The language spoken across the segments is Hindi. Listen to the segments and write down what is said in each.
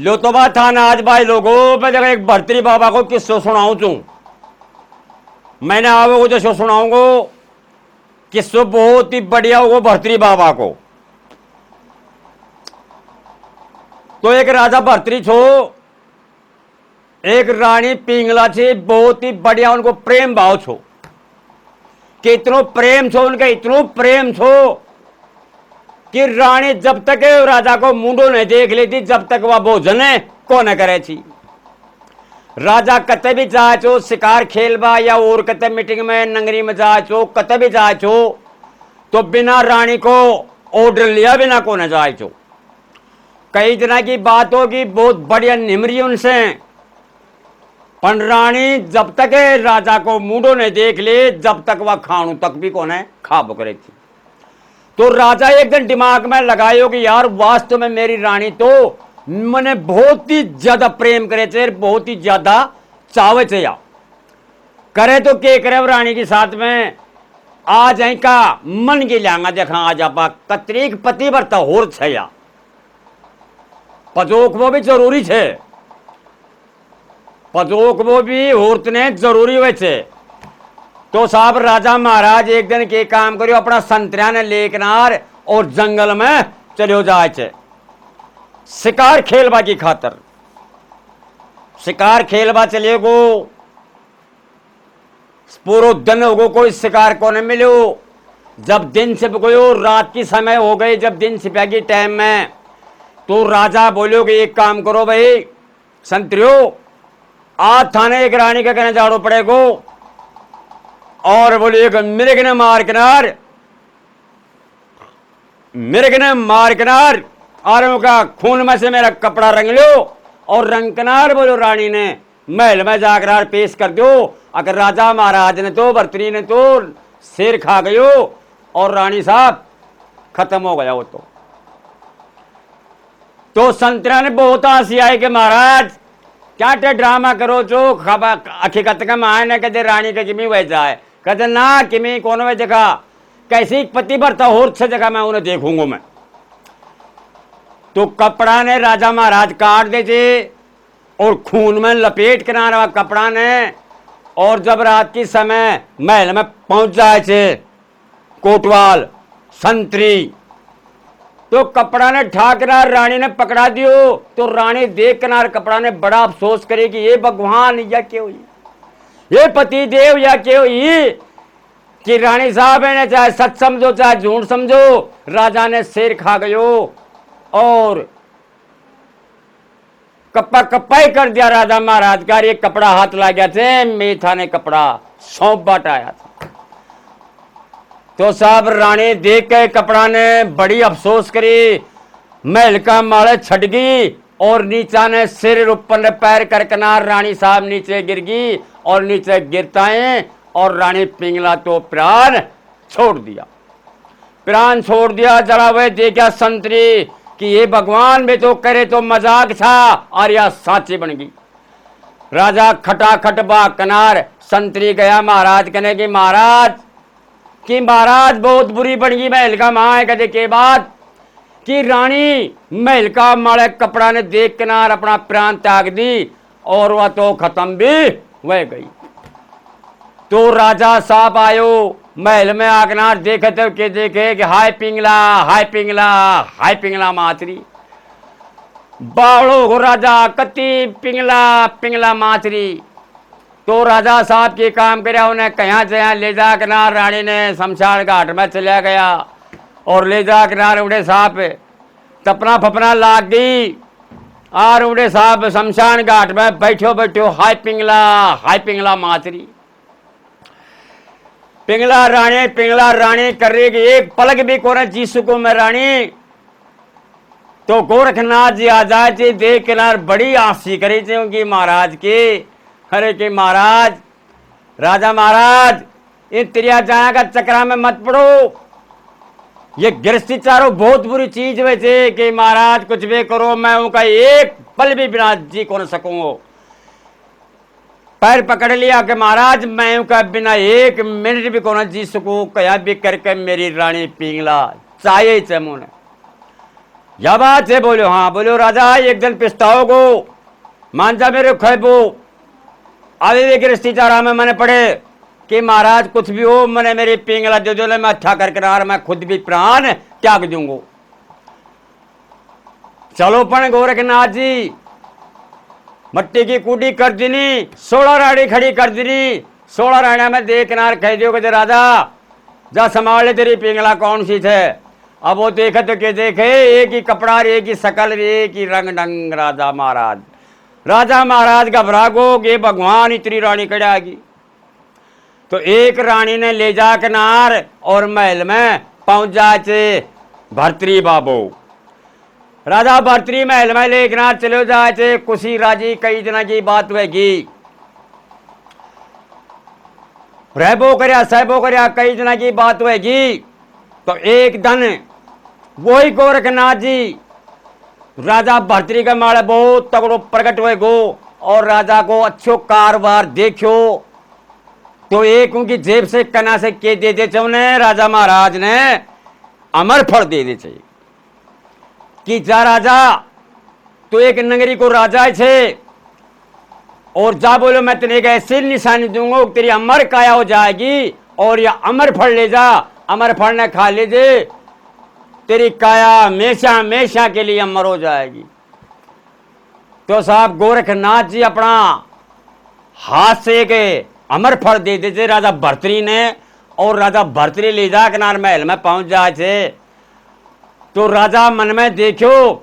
लो तो बात था ना आज भाई लोगों, मैं जगह एक भर्तरी बाबा को किस्सो सुनाऊं तू। मैंने आवो को जो सुनाऊंगो किस्सो बहुत ही बढ़िया होगा भर्तरी बाबा को। तो एक राजा भर्तरी छो, एक रानी पिंगला छे, बहुत ही बढ़िया उनको प्रेम भाव छो। कि इतनो प्रेम छो उनका, इतनो प्रेम छो कि रानी जब तक राजा को मुंडो नहीं देख लेती जब तक वह भोजन को न करे थी। राजा कते भी जाए छो शिकार खेलबा या और कते मीटिंग में नगरी में जाए छो, कते भी जाए छो तो बिना रानी को ऑर्डर लिया बिना को न जाए छो। कई दिना की बात होगी, बहुत बढ़िया निमरी उनसे, पर रानी जब तक राजा को मुंडो ने देख ले जब तक वह खाणू तक भी को ने खा बकरे थी। तो राजा एक दिन दिमाग में लगायो कि यार वास्तव में मेरी रानी तो मैंने बहुत ही ज्यादा प्रेम करे थे, बहुत ही ज्यादा चावे थे। या करे तो के करे रानी के साथ में आ जाए का मन के लियांगा देखा आज आप कतरीक पति बरता होर छे या पजोक वो भी जरूरी छे, पजोक वो भी होरतने जरूरी हुए छे। तो साहब राजा महाराज एक दिन के काम करियो, अपना संतरिया ने लेकनार और जंगल में चलो जाए छे शिकार खेलबा की खातर। शिकार खेलबा चले गो, पूरा दिन हो गो, कोई शिकार को नहीं मिलो। जब दिन छिप गयो, रात की समय हो गई, जब दिन छिपेगी टाइम में, तो राजा बोलो कि एक काम करो भाई संतरियो, आज थाने एक रानी का कहने जाड़ो पड़ेगो और बोले एक मिर्ग ने मार किनार, मिर्ग ने मार किनार और उनका खून में से मेरा कपड़ा रंग लो और रंग किनार बोलो रानी ने महल में जाकर पेश कर दो। अगर राजा महाराज ने तो भर्तरी ने तो शेर खा गयो और रानी साहब खत्म हो गया वो तो संतरा ने बहुत हंसी आई कि महाराज क्या टे ड्रामा करो जो हकीकत का मान है कहते रानी के किमी वह जाए, कहते ना किमी कौन वह जगह कैसी पति भरता हो छह जगह मैं उन्हें देखूंगा मैं। तो कपड़ा ने राजा महाराज काट दे थे और खून में लपेट के ना कपड़ा ने, और जब रात की समय महल में पहुंच जाए थे कोटवाल संतरी, तो कपड़ा ने ठाकरा रानी ने पकड़ा दियो। तो रानी देख किनार कपड़ा ने बड़ा अफसोस करे कि ये भगवान या क्यों हुई, ये पति देव या क्यों हुई कि रानी साहब ने चाहे सच समझो चाहे झूठ समझो राजा ने शेर खा गयो और कप्पा कप्पा ही कर दिया राजा महाराज का। ये कपड़ा हाथ ला गया थे, मेथा ने कपड़ा सौंप बाट आया था। तो साहब रानी देख के कपड़ा ने बड़ी अफसोस करी, महल का माले छट गई और नीचा ने सिर ऊपर ने पैर कर किनार रानी साहब नीचे गिर गई और नीचे गिरता है और रानी पिंगला तो प्राण छोड़ दिया, प्राण छोड़ दिया। जरा वह देखा संतरी कि ये भगवान में तो करे तो मजाक था और यह साची बन गई। राजा खटाखट बा किनार संतरी गया महाराज कहने की महाराज कि महाराज बहुत बुरी बन गई महल का मां कहते के बाद कि रानी महल का माड़े कपड़ा ने देख किनार अपना प्राण त्याग दी और वह तो खत्म भी वह गई। तो राजा साहब आयो महल में आगनार देखते के देखे कि हाय पिंगला हाय पिंगला हाय पिंगला मातरी बावड़ो हो राजा कति पिंगला पिंगला मातरी। तो राजा साहब के काम करे उन्हें कहाँ जहाँ ले जा किनार रानी ने शमशान घाट में चला गया और ले जा किनार उड़े साहब तपना फपना लाग गई और उड़े साहब शमशान घाट में बैठो बैठो हाय पिंगला मातरी। पिंगला रानी कर रही कि एक पलक भी कोने जी सुकूं में रानी। तो गोरखनाथ जी आ जाए थे देख किनार बड़ी आंसी करी थी उनकी महाराज की, अरे के महाराज राजा महाराज इन त्रिया जाया का चक्रा में मत पड़ो, ये गृहस्थी चारों बहुत बुरी चीज हुए थे कि महाराज कुछ भी करो मैं उनका एक पल भी बिना जी को न सकूंगा। पैर पकड़ लिया कि महाराज मैं उनका बिना एक मिनट भी को न जी सकूं, कया भी करके मेरी रानी पिंगला चाहिए चमुन या बात है? बोलो हाँ। बोलो राजा एक दिन पिस्ताओ को मानजा मेरे खेबो अभी भी गृहस्थी चारा में मैंने पढ़े कि महाराज कुछ भी हो मैंने मेरी पिंगला दे दो मैं अच्छा करके नार मैं खुद भी प्राण त्याग दूंगा। चलो पण गोरखनाथ जी मट्टी की कूटी कर दीनी 16 रानी खड़ी कर दीनी 16 राणा में देख नार कह दियो कि राजा जा संभाले तेरी पिंगला कौन सी थे। अब वो देखे तो क्या देखे एक ही कपड़ा एक ही शकल एक ही रंग ढंग राजा महाराज घबरा गो कि भगवान इतनी रानी कड़ागी। तो एक रानी ने ले जा के नार और महल में पहुंच जाए भर्तरी बाबू। राजा भर्तरी महल में लेकर नार चले जाए खुशी राजी कई दिन की बात होगी रहबो करया सहबो करया कई दिन की बात होगी। तो एक दिन वही गोरखनाथ जी राजा भर्तरी का माड़े बहुत तगड़ो प्रकट हुए गो और राजा को अच्छो कारोबार देखो। तो एक उनकी जेब से कना से के दे दे उन्हें राजा महाराज ने अमर फल दे दे चाहिए कि जा राजा तो एक नगरी को राजा छे और जा बोलो मैं तेरे एक ऐसी निशानी दूंगा तेरी अमर काया हो जाएगी और यह अमर फल ले जा अमर फल ने खा लीजिए तेरी काया हमेशा हमेशा के लिए अमर हो जाएगी। तो साहब गोरखनाथ जी अपना हाथ से एक अमर फल दे देते राजा भर्तरी ने और राजा भर्तरी ले जा किनार महल में पहुंच जाए। तो राजा मन में देखो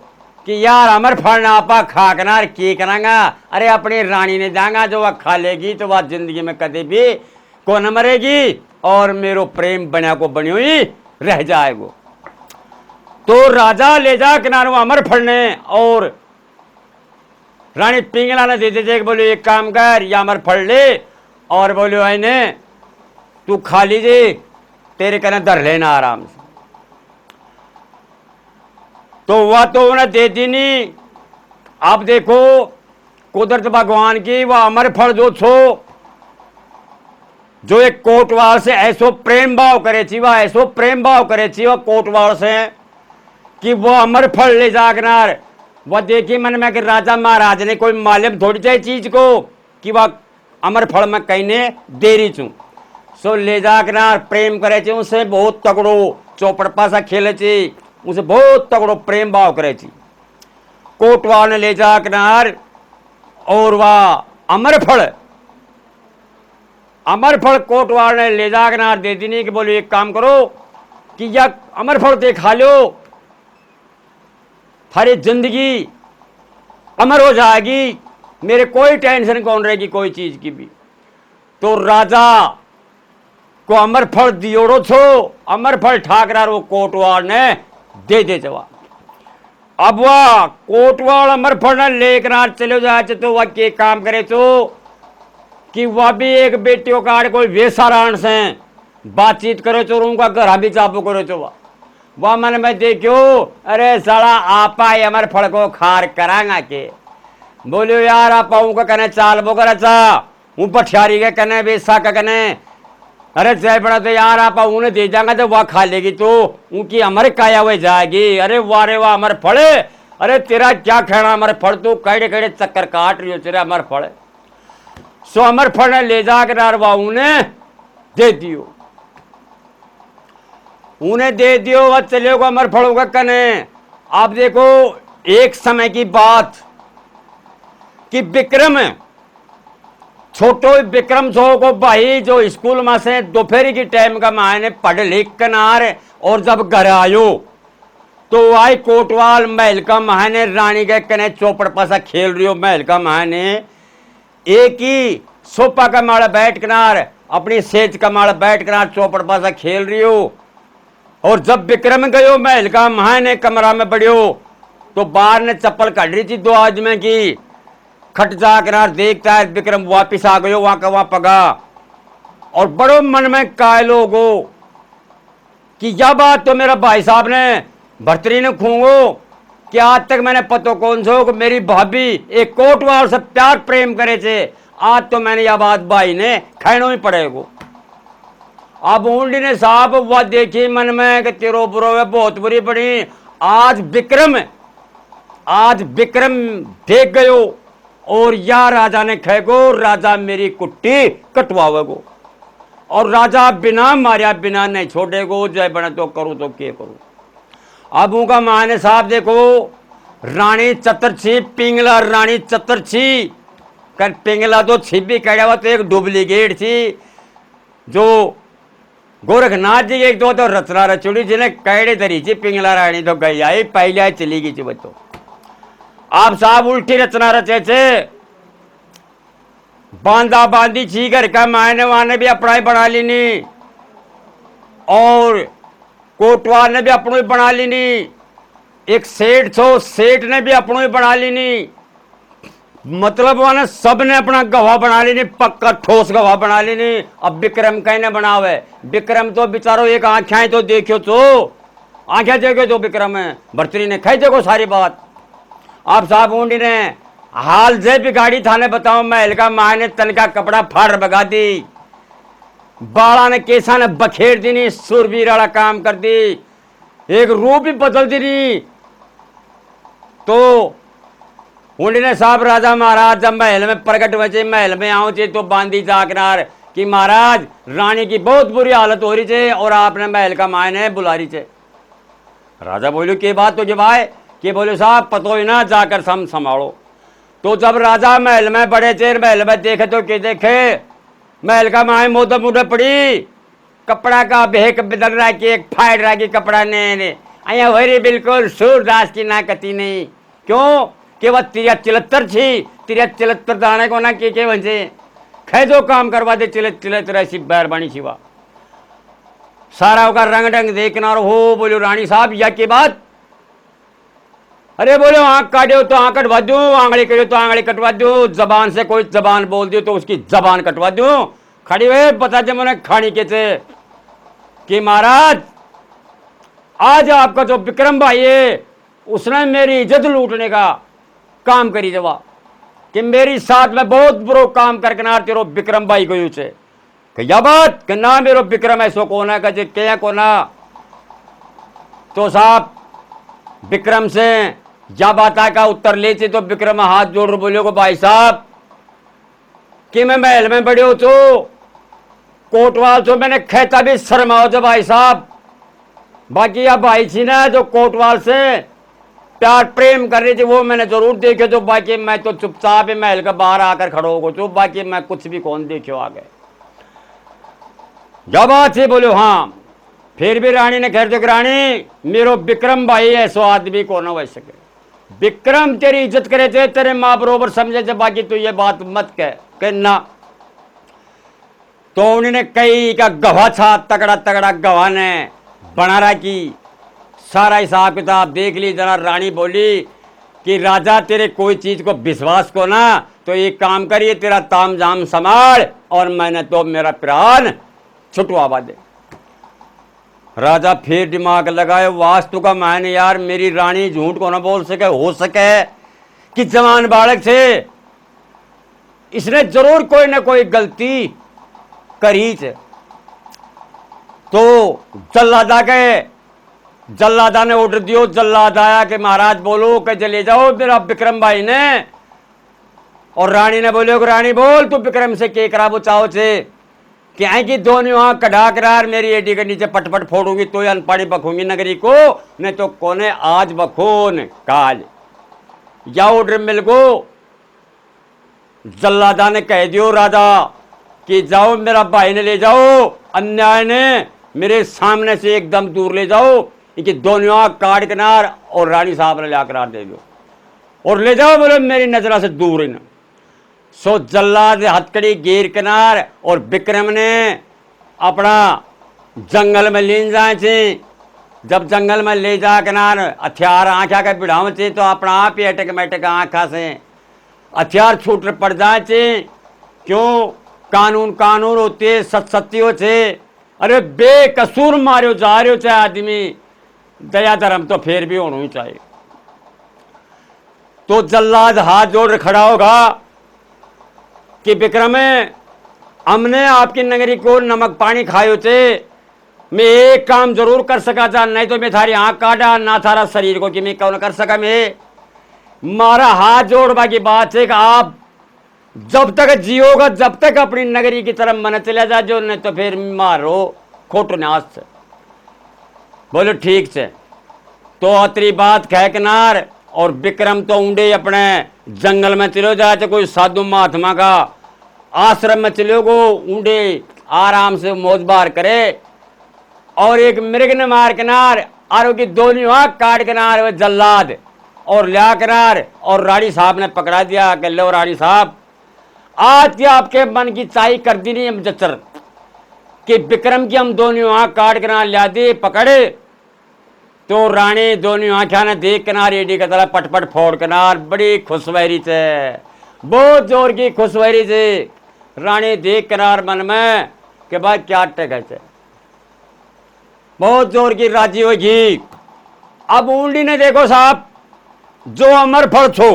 कि यार अमर फल ना आपा खा किनार की करांगा अरे अपनी रानी ने जाएगा जो वह खा लेगी तो वह जिंदगी में कभी भी को न मरेगी और मेरो प्रेम बना को बनी हुई रह जाएगा। तो राजा ले जा किनारे अमर फल ने और रानी पिंगला ने दे दे बोले एक काम कर या अमर फल ले और बोलो आईने तू खा लीजिए तेरे कहने दर लेना आराम से। तो वह तो उन्हें दे दी नहीं। अब देखो कुदरत भगवान की वह अमर फल जो छो जो एक कोटवाल से ऐसो प्रेम भाव करे थी वह ऐसो प्रेम भाव करे थी वह कोटवाल से कि वो अमर फल ले जाकर वह देखी मन में कि राजा महाराज ने कोई मालूम थोड़ी चाहिए चीज को कि वह अमर फल में कहीं ने देरी चू सो ले जाकर प्रेम करे थी उनसे बहुत तगड़ो चौपड़ पासा खेले थी उसे बहुत तगड़ो प्रेम भाव करे थी। कोटवाल ने ले जाकर और वह अमर फल कोटवाल ने ले जाकर दे दी कि बोलो एक काम करो कि यह अमर फल दे खा लो थारी जिंदगी अमर हो जाएगी मेरे कोई टेंशन कौन रहेगी कोई चीज की भी। तो राजा को अमर फल दियोड़ो छो अमर फल ठाकरार वो कोटवाल ने दे दे जवाब। अब वह कोटवाल अमर फल ने लेकर चले जाए तो वह के काम करे तो कि वह भी एक बेटियों का कोई वेसाराण से बातचीत करो तो उनका घर भी चापो करो तो वह मन में देखो अरे साला आपा अमर फल को खार करांगा के बोलो यार आप का कहने चाल बो कर पठियारी के कहने बेसा का कहने अरे चाहे बड़ा तो यार आप उन्हें दे जाएंगे तो वह खा लेगी तो उनकी अमर काया हुई जाएगी। अरे वाह अमर फल अरे तेरा क्या कहना अमर फल तू कड़े कड़े चक्कर काट रही हो तेरा अमर फल। सो अमर फल ने ले जाकर वह उन्हें दे दियो वह चले को अमर फलों का कने। आप देखो एक समय की बात कि विक्रम छोटो विक्रम छो को भाई जो स्कूल में से दोपहर की टाइम का मायने पढ़ लिख कर नार और जब घर आयो तो आई कोटवाल महल का मायने रानी के कने चौपड़ पासा खेल रही हो महल का मायने एक ही सोफा का माड़ा बैठ कर अपनी सेज का माड़ा बैठ कर चौपड़ पासा खेल रही हो। और जब विक्रम गयो महल का मायने कमरा में बढ़ियो तो बाहर ने चप्पल काट रही थी 2 आदमी की खट जाकर देखता है विक्रम वापिस आ गयो वहां का वहां पगा और बड़ो मन में कायलो गो कि यह बात तो मेरा भाई साहब ने भर्तरी ने खूंगो कि आज तक मैंने पतो कौन सो कि मेरी भाभी एक कोटवाल से प्यार प्रेम करे थे आज तो मैंने यह बात भाई ने खैनो ही पड़ेगो। अब ऊंडी ने साहब वह देखी मन में कि तेरो बुरो है बहुत बुरी पड़ी आज विक्रम देख गयो और या राजा ने खेगो राजा मेरी कुट्टी कटवावेगो और राजा बिना मारिया बिना नहीं छोड़ेगो जय बने तो करूं तो के करूं। अब उनका माने साहब देखो रानी चतर छी पिंगला रानी चतर छी कर पिंगला तो छिपी कड़ा हुआ तो एक डुप्लीकेट थी जो गोरखनाथ जी एक दो तो रचना रचुड़ी जिन्हें कैडे धरी थी पिंगला रानी तो गई आई पहले आई चली गई थी बच्चों। आप साहब उल्टी रचना रचे थे बांधा बांधी छी घर का मायने वाने भी अपना ही बना लेनी और कोटवार ने भी अपनों ही बना लेनी एक सेठ छो सेठ ने भी अपनों ही बना लेनी मतलब वाने सब ने अपना गवाह बना लेनी पक्का ठोस गवाह बना लेनी। अब विक्रम कहने बनावे विक्रम तो बेचारो एक आंखें तो देखियो तो आंखें देखो तो विक्रम है भर्तरी ने कह देखो सारी बात। आप साहब ऊंडी ने हाल जे भी गाड़ी थाने बताओ महल का माँ ने तन का कपड़ा फाड़ बगा दी बाड़ा ने केसा ने बखेर दी नहीं सुरवीर वाला काम कर दी एक रूप ही बदल दी नहीं। तो ऊंडी ने साहब राजा महाराज जब महल में प्रकट बचे महल में आओ चे तो बांधी जाकनार कि महाराज रानी की बहुत बुरी हालत हो रही थे और आपने महल का मायने बुला रही थे। राजा बोलो के बात तो जब आए कि बोले साहब पतो ही ना जाकर सम संभालो। तो जब राजा महल में बड़े चेर महल में देखे तो के देखे महल का माए मोदम मुड़े पड़ी कपड़ा का बेहक बदल रहा कि एक फाड़ रहा कि कपड़ा ने अया वही बिल्कुल सूरदास की ना कती नहीं क्यों कि वह 73 थी 73 दाने को ना के वंशे खेदो काम करवा दे चिले ऐसी बैरबानी छिवा सारा होगा रंग ढंग देखना और हो बोलो रानी साहब या के बात अरे बोलो आंख काटो तो आंख कटवा दूं आंगली कटो तो आंगली कटवा दूं जबान से कोई जबान बोल दियो तो उसकी जबान कटवा दूं खड़ी हुए बता दे मैंने खानी के थे कि महाराज आज आपका जो विक्रम भाई है उसने मेरी इज्जत लूटने का काम करी जवा कि मेरी साथ में बहुत बुरो काम करके ना तेरो विक्रम भाई को यूचे क्या बात कि ना मेरो विक्रम ऐसो कोना का क्या कोना। तो साहब विक्रम से या बाता का उत्तर लेते तो विक्रम हाथ जोड़ बोले को भाई साहब कि मैं महल में बड़े हो तो कोटवाल तो मैंने कहता भी शर्माओ जो भाई साहब बाकी अब भाई थी ना जो कोटवाल से प्यार प्रेम कर रही थी वो मैंने जरूर देखे तो बाकी मैं तो चुपचाप महल का बाहर आकर खड़ो हो तो बाकी मैं कुछ भी कौन देखियो आगे जब बात थी बोलो हाँ फिर भी रानी ने कह दो रानी मेरो विक्रम भाई ऐसो आदमी को ना वह सके विक्रम तेरी इज्जत करे थे तेरे माँ बरोबर समझे थे बाकी तो ये बात मत कह ना। तो उन्होंने कई का गवाह था तगड़ा तगड़ा गवाह ने बना रहा की सारा हिसाब किताब देख ली जरा रानी बोली कि राजा तेरे कोई चीज को विश्वास को ना तो ये काम करिए तेरा ताम जाम संभाल और मैंने तो मेरा प्राण छुटवा दे। राजा फिर दिमाग लगाए वास्तु का मायने यार मेरी रानी झूठ को ना बोल सके हो सके कि जवान बालक से इसने जरूर कोई ना कोई गलती करी थे। तो जल्लादा ने ऑर्डर दियो जल्लाद आया कि महाराज बोलो कि चले जाओ मेरा विक्रम भाई ने और रानी ने बोले रानी बोल तू विक्रम से के करा बचाओ से क्या कि दोनों वहां कढ़ा करार मेरी एडी के नीचे पटपट फोड़ूंगी तो अनपाड़ी बखूंगी नगरी को नहीं तो कोने आज बखून काल या ऑर्डर मिल गो। जल्लादा ने कह दियो राजा कि जाओ मेरा भाई ने ले जाओ अन्याय ने मेरे सामने से एकदम दूर ले जाओ इनकी दोनों काट किनार और रानी साहब ने ला दे दो और ले जाओ बोले मेरी नजर से दूर ही ना। सो जल्लाद हथकड़ी गिर किनार और विक्रम ने अपना जंगल में ले जाए थे। जब जंगल में ले जा किनार हथियार आँखा के बिढ़ाव थे तो अपना आप ही अटक मैटक आँखा से हथियार छूट पड़ जाए थे क्यों कानून कानून होते सत्य होते अरे बेकसूर मारो जा रहे हो चाहे आदमी दया धर्म तो फिर भी होना ही चाहिए। तो जल्लाद हाथ जोड़ खड़ा होगा कि विक्रम हमने आपकी नगरी को नमक पानी खाए थे मैं एक काम जरूर कर सका था, नहीं तो मैं थारी आंख काटा ना थारा शरीर को कि मैं कौन कर सका। मैं मारा हाथ जोड़वा की बात है कि आप जब तक जियोगा, जब तक अपनी नगरी की तरफ मन चले जा जो, नहीं तो फिर मारो खोटो नाश से। बोलो ठीक से। तो अतरी बात कह किनार और विक्रम तो ऊंडे अपने जंगल में चलो जाए, तो कोई साधु महात्मा का आश्रम में चलो गो, ऊंडे आराम से मौज बार करे। और एक मृग ने मार किनार आरो की दोनों आंख काट किनार वो जल्लाद और लिया किनार और रानी साहब ने पकड़ा दिया कि लो रानी साहब, आज क्या आपके मन की चाई कर दी नहीं हम जचर कि विक्रम की हम दोनों आंख काट किनार लिया दी पकड़े। तो रानी दोनों आंखा ने देख किनार एडी का तरह पटपट फोड़ किनार बड़ी खुशवहरी से, बहुत जोर की खुशवहरी से रानी देख किनार मन में कि भाई क्या टेके थे, बहुत जोर की राजी होगी। अब ऊंडी ने देखो साहब, जो अमर फल छो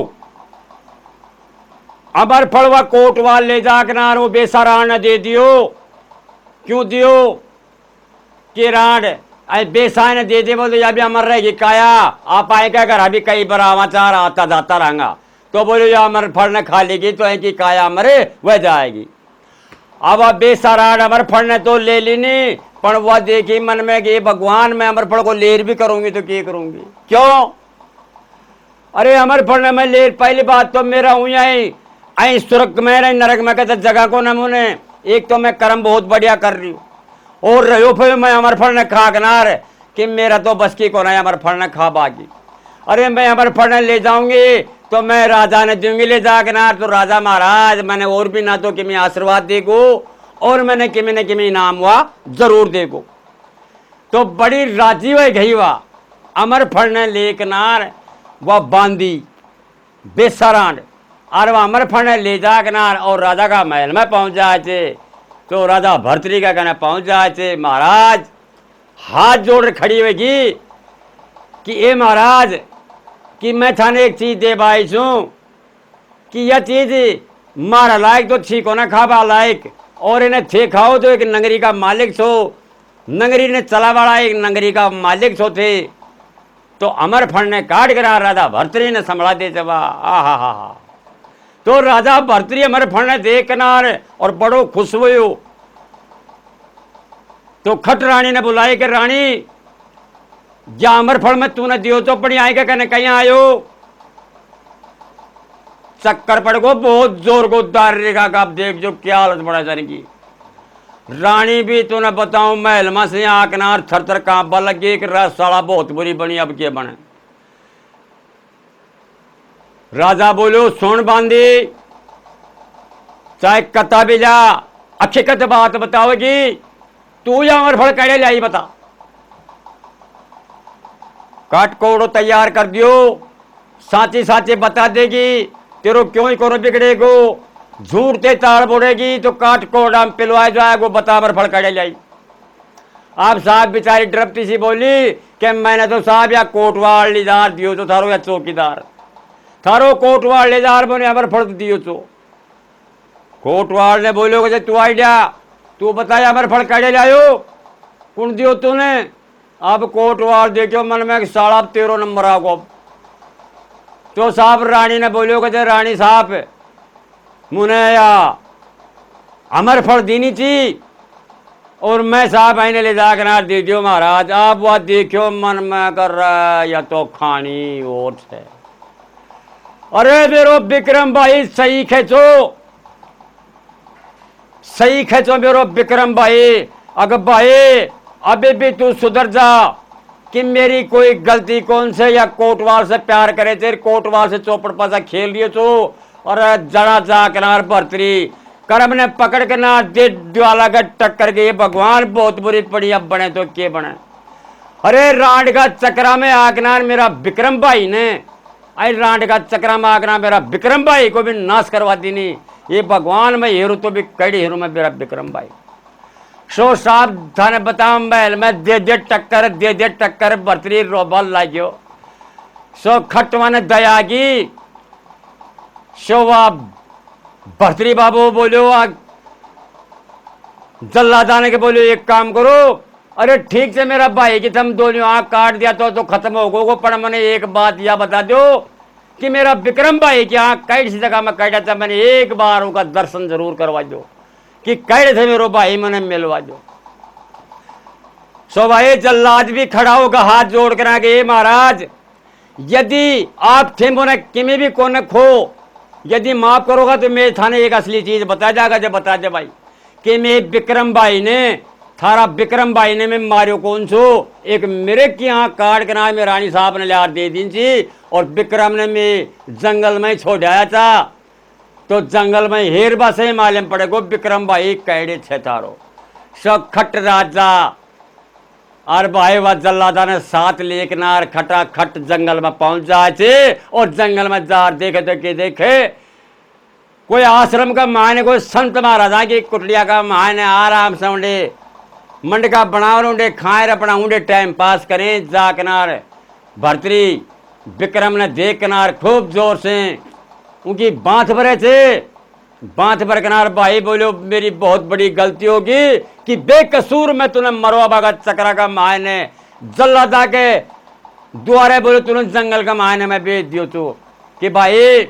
अमर फल व कोटवाल ले जा किनार वो बेसारा ने दे दियो। क्यों दियो कि राड बेसाय ने दे दे, बोले अभी अमर रहेगी काया, आप आएगा घर अभी कई बार आवाचार आता जाता रहेगा, तो बोले जो अमर फल ने खा लेगी तो है कि काया मरे वह जाएगी। अब बेसारा अमर फल ने तो ले ली नहीं, पर वह देखी मन में कि भगवान मैं अमर फल को लेर भी करूंगी तो क्या करूंगी, क्यों? अरे अमर फल ने मैं लेर, पहली बात तो मेरा हूं आई सुरग में नरक में कहते जगह को नमूने, एक तो मैं कर्म बहुत बढ़िया कर रही हूँ और रहो फिर मैं अमर फल ने खा गनार कि मेरा तो बस की को नहीं अमर फल ने खा बागी। अरे मैं अमर फल ने ले जाऊंगी तो मैं राजा ने दूंगी ले जा गनार, तो राजा महाराज मैंने और भी ना तो कि मैं आशीर्वाद देगो और मैंने कि मैंने कि मैं इनाम हुआ जरूर देगो। तो बड़ी राजी हुई गई वह अमर फल ने ले किनार वह बांधी बेसरांड और वह अमर फल ने ले जा किनार और राजा का महल में पहुंच जाए थे। तो राजा भर्तरी का कहना पहुंच जाए थे, महाराज हाथ जोड़ खड़ी होगी कि ए महाराज कि मैं थाने एक चीज दे बाई छू कि यह चीज मारा लायक तो ठीक होना खाबा लायक, और इन्हें थे खाओ तो एक नगरी का मालिक छो, नगरी ने चला वाला एक नगरी का मालिक छो थे। तो अमर फल ने काट करा राजा भर्तरी ने संभला दे जवा हा। तो राजा भर्तरी अमर फल ने देख किनार और बड़ो खुश हुए। तो खट रानी ने बुलाई कि रानी जा अमर फल में तूने दियो तो पड़ी आएगा कहने कहीं आयो, चक्कर पड़ गो बहुत जोर को दारेगा का, देख जो क्या हालत बड़ा जाने की। रानी भी तूने बताऊं महल में से आकनार थर थर कांपा लगी कि साला बहुत बुरी बनी, अब क्या बने। राजा बोलो सुन बांधी, चाहे कथा भी जा हकीकत बात बताओगी, तू या अमर फल कड़े लाई बता। काट कोड़ो तैयार कर दियो, साची साची बता देगी, तेरो क्यों ही कोनो बिगड़ेगो, झूठ ते ताड़ बोलेगी तो काट कोड़ा पिलवाए जाएगो, बता अमर फल कड़े लाई। आप साहब बेचारी ड्रपती सी बोली कि मैंने तो साहब या कोटवाल लीदार दियो तो थारो या चौकीदार, थारो कोटवाल लीदार बने अमर फल दियो तो। कोटवाल ने बोलो कि तू आइडिया तू बताया अमर फल कड़े लायो कौन दियो तूने। अब कोटवाल देखो मन में साढ़ा 13 नंबर आगो। तो साहब रानी ने बोलो कि रानी साहब मुने या अमर फल दीनी थी और मैं साहब आईने ले जाकर दे दियो महाराज। आप वह देखो मन में कर रहा है या तो खानी ओट है। अरे मेरो विक्रम भाई सही खेचो, सही खेचो मेरो विक्रम भाई। अगर भाई अभी भी तू सुधर जा कि मेरी कोई गलती कौन से या कोटवाल से प्यार करे थे, कोटवाल से चौपड़ पासा खेल लिए तो और जरा जा किनार भर्तरी कर्म ने पकड़ के ना दे द्वाला का टक्कर गई। भगवान बहुत बुरी पड़ी, अब बने तो के बने। अरे रांड का चक्रा में आगनार मेरा विक्रम भाई ने, अरे रांड का चक्रा में आगना मेरा विक्रम भाई को भी नाश करवा दी नहीं। ये भगवान में हेरू तो भी कड़ी हेरू में मेरा विक्रम भाई। सो साहब थाने बताओ महल में दे दे टक्कर भर्तरी रोबल लाग्यो। सो खटवा ने दयागी। सो वह भर्तरी बाबू बोलो जल्लादाने के बोलो एक काम करो अरे ठीक से मेरा भाई कि तुम दोनों आँख काट दिया तो खत्म हो गो, पर मैंने एक बात यह बता दो कि मेरा विक्रम भाई की आँख कई सी जगह में काटा था, मैंने एक बार उनका दर्शन जरूर करवा दो कि कैसे थे मेरे भाई, मैंने मिलवा दो। सो भाई जल्लाद भी खड़ा होगा हाथ जोड़ कर आगे, महाराज यदि आप थे मोने किमी भी कोने खो, यदि माफ करोगा तो मेरे थाने एक असली चीज बता जाएगा, जब बता दे भाई कि मैं विक्रम भाई ने थारा विक्रम भाई ने मैं मारियो कौन सो, एक मेरे की यहाँ काट के ना में रानी साहब ने लिया दे दी थी, और विक्रम ने मैं जंगल में छोड़ाया था, तो जंगल में हेरबा से मालूम पड़ेगो विक्रम भाई कैडे छे थारो। सब खट राजा और भाई वह जल्लादा ने साथ लेकनार खटा खट जंगल में पहुंच जाए थे, और जंगल में जा देखे तो के देखे कोई आश्रम का मायने, कोई संत महाराजा की कुटिया का मायने आराम से उन्हें मंडका बनाओ, उन्हें खाए अपना उन्हें टाइम पास करें। जा किनार भर्तरी विक्रम ने देख किनार खूब जोर से उनकी बांथ भरे थे, बांथ भर किनार भाई बोलो मेरी बहुत बड़ी गलती होगी कि बेकसूर मैं तूने मरवा भागा चक्रा का मायने जल्लादा के द्वारे बोले तूने जंगल का मायने में बेच दियो तू, कि भाई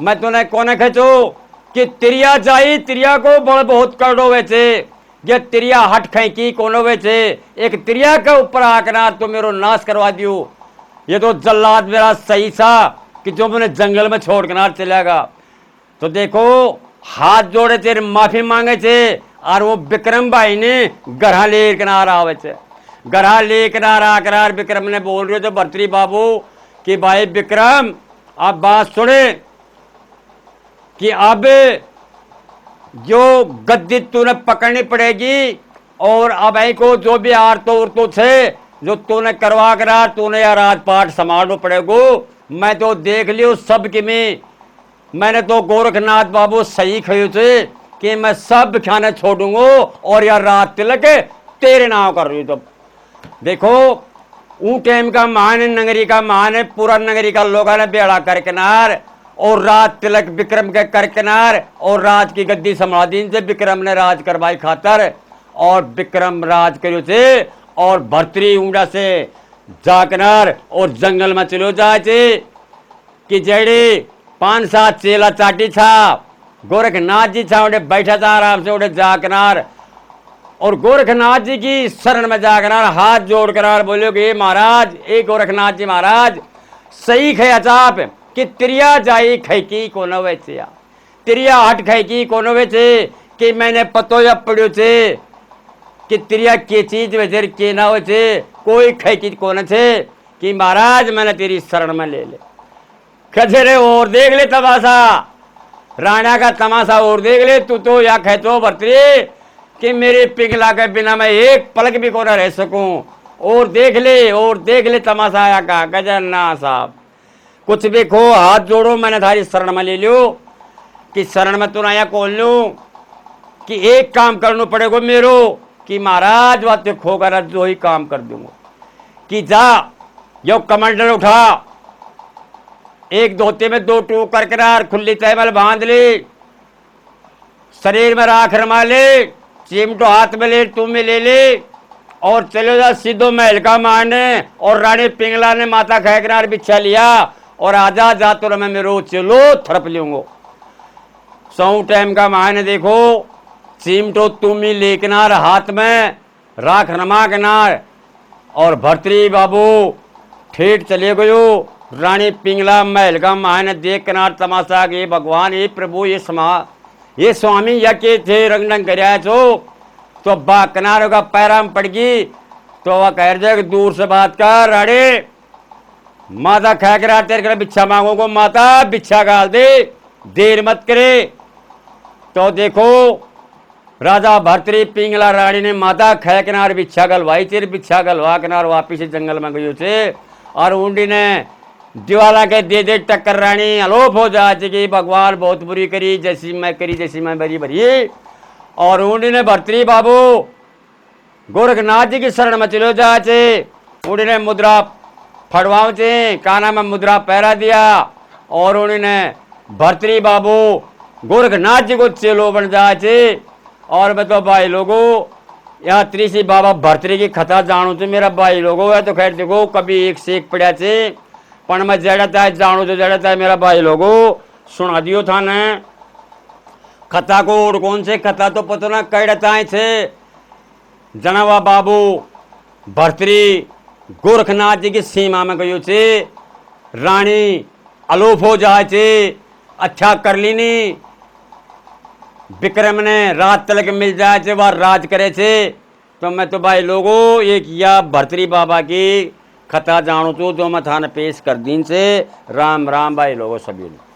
मैं तूने कोने खेचो कि तिरिया जाई, तिरिया को बड़े बहुत करोड़ो वे थे, ये तिरिया हट खेकी कोनो वे थे, एक तिरिया के ऊपर आकना तो मेरो नाश करवा दियो। ये तो जल्लाद मेरा सही था कि जो मैंने जंगल में छोड़ के ना चलेगा। तो देखो हाथ जोड़े थे, माफी मांगे थे, और वो विक्रम भाई ने गढ़ा ले किनार आवे थे, गढ़ा ले किनार आकर विक्रम ने बोल रहे थे भर्तरी बाबू कि भाई विक्रम आप बात सुने कि अब जो गद्दी तूने पकड़नी पड़ेगी, और अब को जो भी आरतो थे जो तूने करवा करा तूने यार राज पाठ संभालना पड़ेगो। मैं तो देख लियो सब कि मैंने तो गोरखनाथ बाबू सही कहे थे कि मैं सब खाने छोड़ूंगा, और यार रात तिलक तेरे नाम कर रही हूं। तो देखो ऊ टाइम का मान नगरी का मान पूरा नगरी का लोगों ने बेड़ा कर किनार, और रात तिलक विक्रम के कर किनार, और राज की गद्दी संभाल दी से विक्रम ने राज करवाई खातर, और विक्रम राज करो थे, और भर्तरी ऊंडा से जा किनार और जंगल में चलो जाए थे कि जेड़ी 5-7 चेला चाटी था, गोरखनाथ जी था उन्हें बैठा था आराम से, उन्हें जा किनार और गोरखनाथ जी की शरण में जा किनार हाथ जोड़ कर बोलो कि महाराज ए गोरखनाथ जी महाराज सही खया चाप कि तिरिया जाई खैकी को न वेचे, तिरिया हट खैकी को न वेचे, कि मैंने पतो या पड़ो थे कि तिरिया के चीज वेचे के ना वेचे, कोई खैकी को न थे, कि महाराज मैंने तेरी शरण में ले खजरे और देख ले तमाशा, राणा का तमाशा और देख ले, तू तो या खेचो भर्तरी कि मेरे पिघला के बिना मैं एक पलक भी को न रह सकूं, और देख ले तमाशा आया का गजन्ना साहब कुछ भी खो हाथ जोड़ो, मैंने थारी शरण में ले लियो, कि शरण में तू नया खोल लूं, कि एक काम करना पड़ेगा मेरो, कि महाराज बात खो कर जो ही काम कर दूंगा, कि जा यो कमंडल उठा, एक धोते में 2 टूक करके खुली तहमल बांध ले, शरीर में राख रमा ले, चिमटो हाथ में ले, तुम में ले ले, और चलो जा सीधो महल का माने, और रानी पिंगला ने माता खैकनार बिछा लिया, और आजा जा तो मैं मेरो चलो थरप लूंगो। सौ टाइम का मायने देखो चिमटो तुम ही लेकनार हाथ में राख रमा किनार, और भर्तरी बाबू ठेठ चले गयो। रानी पिंगला महल का मायने देख किनार तमाशा के भगवान ये प्रभु ये स्वामी या के थे रंग रंग कर तो बा किनारों का पैराम पड़ गई, तो वह कह रहे दूर से बात कर राड़े माता खा कर तेरे कर बिच्छा मांगोगो, माता बिच्छा गाल दे देर मत करे। तो देखो राजा भर्तरी पिंगला रानी ने माता खा किनार बिच्छा गलवाई, तेरे बिच्छा गलवा किनार वापिस जंगल में गई थे, और ऊंडी ने दिवाला के दे टक्कर रानी अलोप हो जाती कि भगवान बहुत बुरी करी, जैसी मैं करी जैसी मैं बरी भरी, और ऊंडी ने भर्तरी बाबू गोरखनाथ जी की शरण में चलो जाते, ऊंडी ने मुद्रा फड़वाओ थे, काना में मुद्रा पहरा दिया, और उन्होंने भर्तरी बाबू गोरखनाथ जी को चेलो बन जाए थे। और मैं तो भाई लोगों यात्री सी बाबा भरतरी की कथा जानू तो मेरा भाई लोगो है तो खैर देखो कभी एक से एक पड़ा थे पण मैं जड़ता है जानू तो जड़ता है मेरा भाई लोगो सुना दियो था ने कथा को और कौन से कथा तो पता ना कहता थे जनवा बाबू भरतरी गोरखनाथ जी की सीमा में गयो छे रानी अलोप हो जाए छे अच्छा कर ली नी विक्रम ने रात तलक मिल जाए थे वह राज करे थे तो मैं तो भाई लोगो एक या भरतरी बाबा की कथा जानू तो मैं थाने पेश कर दीन से राम राम भाई लोगो सभी ने।